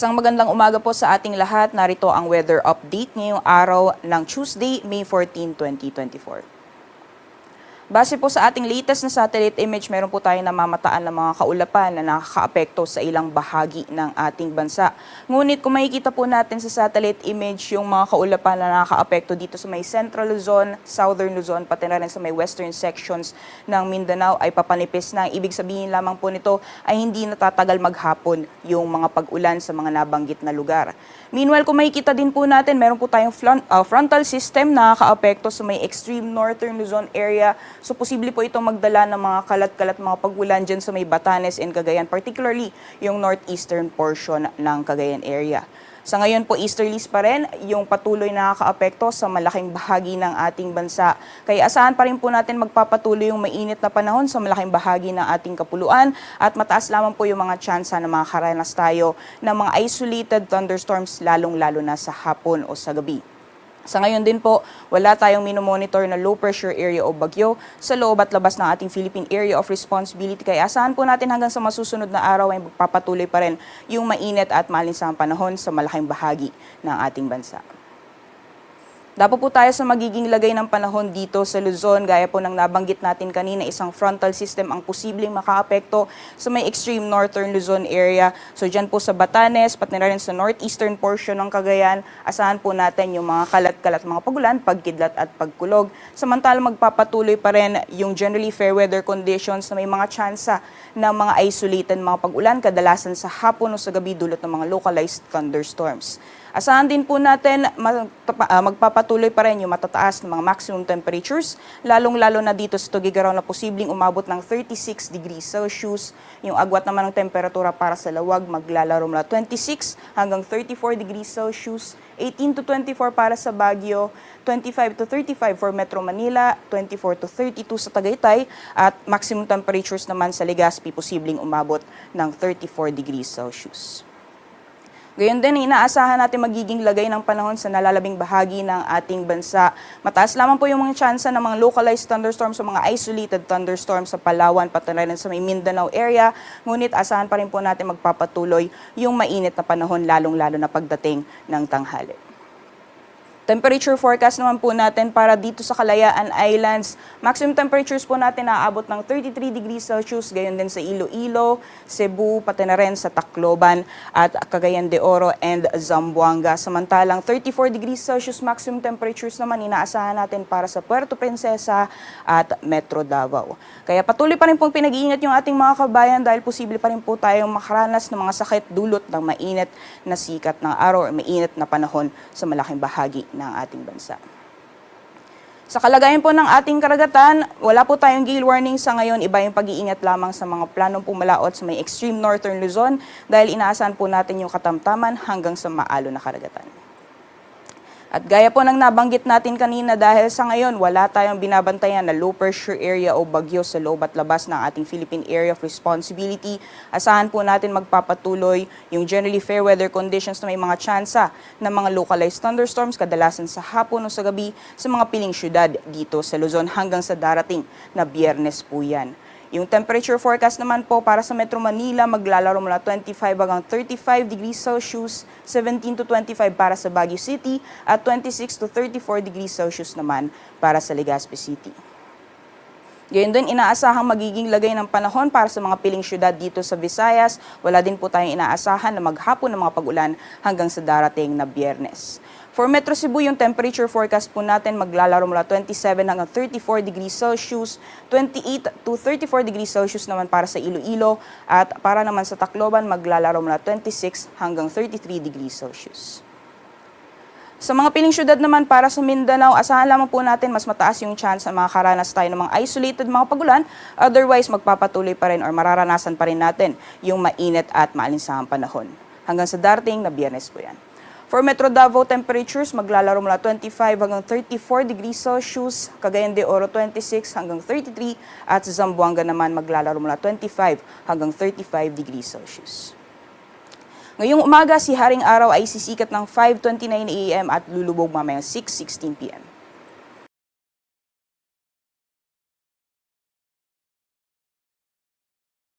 Isang magandang umaga po sa ating lahat. Narito ang weather update ngayong araw ng Tuesday, May 14, 2024. Base po sa ating latest na satellite image, meron po tayong namamataan ng mga kaulapan na nakakaapekto sa ilang bahagi ng ating bansa. Ngunit kung makikita po natin sa satellite image yung mga kaulapan na nakakaapekto dito sa may Central Luzon, Southern Luzon, pati na rin sa may western sections ng Mindanao ay papanipis na. Ibig sabihin lamang po nito ay hindi natatagal maghapon yung mga pag-ulan sa mga nabanggit na lugar. Meanwhile, kung makikita din po natin, meron po tayong frontal system na nakakaapekto sa may extreme northern Luzon area. So, posible po itong magdala ng mga kalat-kalat mga pag-ulan dyan sa may Batanes and Cagayan, particularly yung northeastern portion ng Cagayan area. Sa ngayon po, easterlies pa rin yung patuloy na nakakaapekto sa malaking bahagi ng ating bansa. Kaya asahan pa rin po natin magpapatuloy yung mainit na panahon sa malaking bahagi ng ating kapuluan at mataas lamang po yung mga tsansa na makakaranas tayo ng mga isolated thunderstorms lalong-lalo na sa hapon o sa gabi. Sa ngayon din po, wala tayong minomonitor na low pressure area o bagyo sa loob at labas ng ating Philippine Area of Responsibility. Kaya asahan po natin hanggang sa masusunod na araw ay magpapatuloy pa rin yung mainit at malinsang panahon sa malaking bahagi ng ating bansa. Dapo po tayo sa magiging lagay ng panahon dito sa Luzon. Gaya po ng nabanggit natin kanina, isang frontal system ang posibleng makaapekto sa may extreme northern Luzon area. So dyan po sa Batanes, pati na rin sa northeastern portion ng Cagayan, asahan po natin yung mga kalat-kalat mga pagulan, pagkidlat at pagkulog. Samantalang magpapatuloy pa rin yung generally fair weather conditions na may mga tsansa ng mga isolated mga pagulan, kadalasan sa hapon o sa gabi dulot ng mga localized thunderstorms. Asahan din po natin magpapatuloy pa rin yung matataas ng mga maximum temperatures, lalong-lalo na dito sa Tuguegarao na posibleng umabot ng 36 degrees Celsius. Yung agwat naman ng temperatura para sa lawag maglalaro mula 26 hanggang 34 degrees Celsius, 18 to 24 para sa Baguio, 25 to 35 for Metro Manila, 24 to 32 sa Tagaytay, at maximum temperatures naman sa Legazpi posibleng umabot ng 34 degrees Celsius. Gayon din, inaasahan natin magiging lagay ng panahon sa nalalabing bahagi ng ating bansa. Mataas lamang po yung mga tsansa ng mga localized thunderstorms o mga isolated thunderstorms sa Palawan, pati na rin sa may Mindanao area. Ngunit asahan pa rin po natin magpapatuloy yung mainit na panahon lalong-lalo na pagdating ng tanghali. Temperature forecast naman po natin para dito sa Kalayaan Islands. Maximum temperatures po natin naaabot ng 33 degrees Celsius, gayon din sa Iloilo, Cebu, pati na rin sa Tacloban at Cagayan de Oro and Zamboanga. Samantalang 34 degrees Celsius maximum temperatures naman inaasahan natin para sa Puerto Princesa at Metro Davao. Kaya patuloy pa rin pong pinag-iingat yung ating mga kabayan dahil posible pa rin po tayong makaranas ng mga sakit dulot ng mainit na sikat ng araw o mainit na panahon sa malaking bahagi ng ating bansa. Sa kalagayan po ng ating karagatan, wala po tayong gale warning sa ngayon. Iba yung pag-iingat lamang sa mga planong pumalaot sa may extreme northern Luzon dahil inaasahan po natin yung katamtaman hanggang sa maalo na karagatan. At gaya po ng nabanggit natin kanina, dahil sa ngayon wala tayong binabantayan na low pressure area o bagyo sa loob at labas ng ating Philippine Area of Responsibility, asahan po natin magpapatuloy yung generally fair weather conditions na may mga tsansa ng mga localized thunderstorms kadalasan sa hapon o sa gabi sa mga piling syudad dito sa Luzon hanggang sa darating na Biyernes po yan. Yung temperature forecast naman po para sa Metro Manila maglalaro mula 25 hanggang 35 degrees Celsius, 17 to 25 para sa Baguio City at 26 to 34 degrees Celsius naman para sa Legazpi City. Gayon din, inaasahang magiging lagay ng panahon para sa mga piling syudad dito sa Visayas. Wala din po tayong inaasahan na maghapon ng mga pag-ulan hanggang sa darating na Biyernes. For Metro Cebu, yung temperature forecast po natin maglalaro mula 27 hanggang 34 degrees Celsius, 28 to 34 degrees Celsius naman para sa Iloilo, at para naman sa Tacloban maglalaro mula 26 hanggang 33 degrees Celsius. Sa mga piling syudad naman para sa Mindanao, asahan lamang po natin mas mataas yung chance na makakaranas tayo ng mga isolated mga pagulan, otherwise magpapatuloy pa rin or mararanasan pa rin natin yung mainit at maalinsahang panahon. Hanggang sa darating na Biyernes po yan. For Metro Davao, temperatures maglalaro mula 25 hanggang 34 degrees Celsius, Cagayan de Oro 26 hanggang 33, at sa Zamboanga naman maglalaro mula 25 hanggang 35 degrees Celsius. Ngayong umaga, si Haring Araw ay sisikat ng 5:29 AM at lulubog mamayang 6:16 PM.